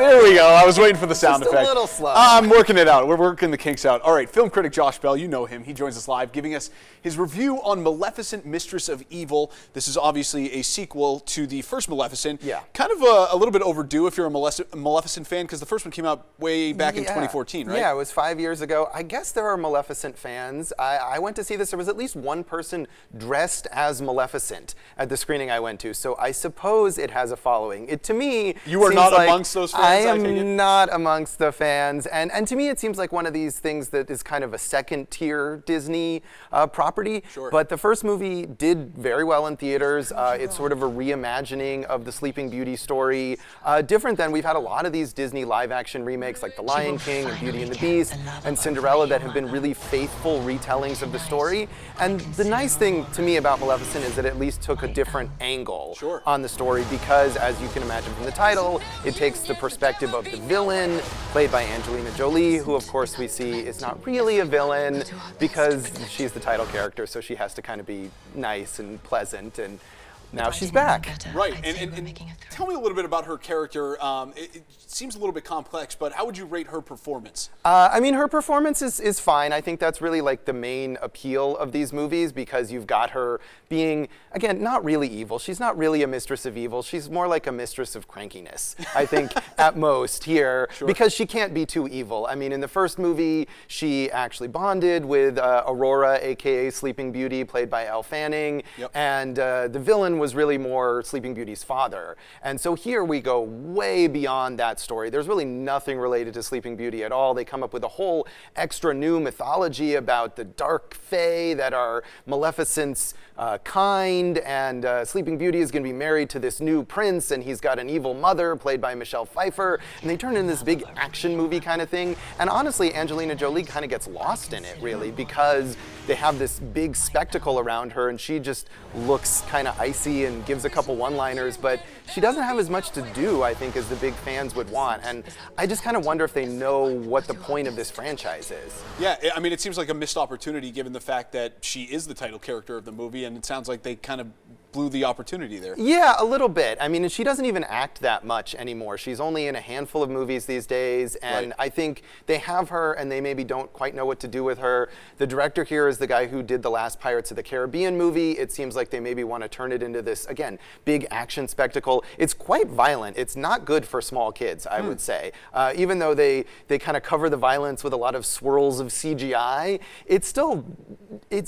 There we go. I was waiting for the sound Just effect. a little slow. I'm working it out. We're working the kinks out. All right, film critic Josh Bell, you know him. He joins us live, giving us his review on Maleficent, Mistress of Evil. This is obviously a sequel to the first Maleficent. Yeah. Kind of a little bit overdue if you're a Maleficent fan, because the first one came out way back in 2014, right? Yeah, it was 5 years ago. I guess there are Maleficent fans. I went to see this. There was at least one person dressed as Maleficent at the screening I went to, so I suppose it has a following. To me, you are not amongst those fans. I am not amongst the fans, and to me it seems like one of these things that is kind of a second-tier Disney property. Sure. But the first movie did very well in theaters. It's sort of a reimagining of the Sleeping Beauty story, different than we've had a lot of these Disney live-action remakes like The Lion King and Beauty and the Beast and Cinderella that have been really faithful retellings of the story. And the nice thing to me about Maleficent is that it at least took a different angle on the story, because as you can imagine from the title, it takes the perspective of the villain, played by Angelina Jolie, who of course we see is not really a villain because she's the title character, so she has to kind of be nice and pleasant, and now she's back. Right, and tell me a little bit about her character. It seems a little bit complex, but how would you rate her performance? I mean, her performance is fine. I think that's really like the main appeal of these movies, because you've got her being, again, not really evil. She's not really a mistress of evil. She's more like a mistress of crankiness, I think, at most here, because she can't be too evil. I mean, in the first movie, she actually bonded with Aurora, aka Sleeping Beauty, played by Elle Fanning, and the villain was really more Sleeping Beauty's father. And so here we go way beyond that story. There's really nothing related to Sleeping Beauty at all. They come up with a whole extra new mythology about the dark fae that are Maleficent's kind, and Sleeping Beauty is going to be married to this new prince, and he's got an evil mother played by Michelle Pfeiffer, and they turn into this big action movie kind of thing. And honestly, Angelina Jolie kind of gets lost in it, really, because they have this big spectacle around her, and she just looks kind of icy and gives a couple one-liners, but she doesn't have as much to do, I think, as the big fans would want. And I just kind of wonder if they know what the point of this franchise is. Yeah, I mean, it seems like a missed opportunity given the fact that she is the title character of the movie, and it sounds like they kind of blew the opportunity there. Yeah, a little bit. I mean, she doesn't even act that much anymore. She's only in a handful of movies these days, and I think they have her and they maybe don't quite know what to do with her. The director here is the guy who did the last Pirates of the Caribbean movie. It seems like they maybe want to turn it into this, again, big action spectacle. It's quite violent. It's not good for small kids, I would say. Even though they kind of cover the violence with a lot of swirls of CGI, it's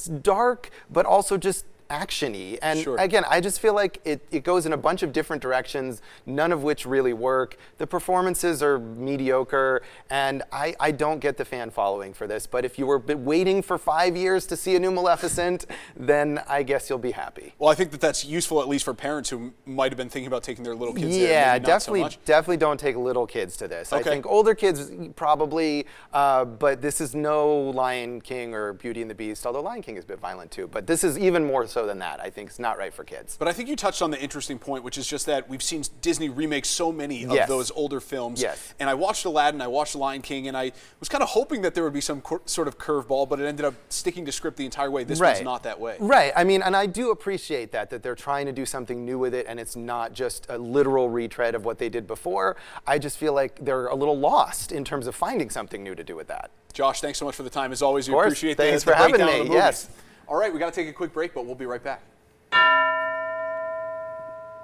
dark, but also just action-y. And again, I just feel like it goes in a bunch of different directions, none of which really work. The performances are mediocre, and I don't get the fan following for this. But if you were waiting for 5 years to see a new Maleficent, then I guess you'll be happy. Well, I think that's useful, at least for parents who might have been thinking about taking their little kids there. Yeah, maybe not so much. definitely don't take little kids to this. I think older kids probably, but this is no Lion King or Beauty and the Beast, although Lion King is a bit violent too. But this is even more so than that. I think it's not right for kids. But I think you touched on the interesting point, which is just that we've seen Disney remake so many of those older films. And I watched Aladdin, I watched Lion King, and I was kind of hoping that there would be some sort of curveball, but it ended up sticking to script the entire way. This one's not that way. Right. I mean, and I do appreciate that they're trying to do something new with it, and it's not just a literal retread of what they did before. I just feel like they're a little lost in terms of finding something new to do with that. Josh, thanks so much for the time. As always, we appreciate appreciate Thanks for having me. Yes. All right, we got to take a quick break, but we'll be right back.